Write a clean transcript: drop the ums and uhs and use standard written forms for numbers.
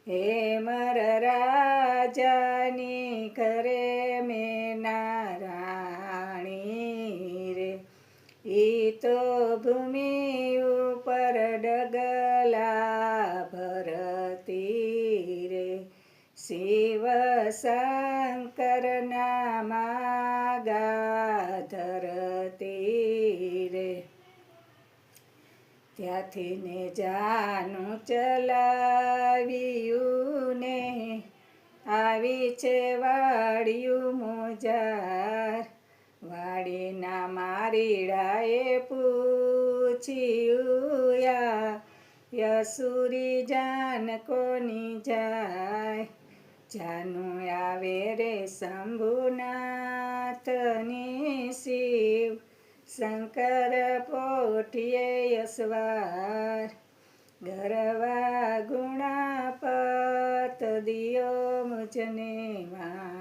Hammer Rajani करे में नाराणी रे। ई तो भूमि ऊपर डगला भरती रे। शिव शंकर नामागा धरती रे। ત્યાંથી ને જાનું ચલાવ્યું ને આવી છે વાડિયું મોજાર. વાડીના મારીડાએ પૂછ્યું યસુરી જાન કોની જાય. જાનું આવે રે શંભુનાથની શિવ શંકર પોઠીએ યસવાર. ગરવા ગુણાપત દિયો મુજને વા.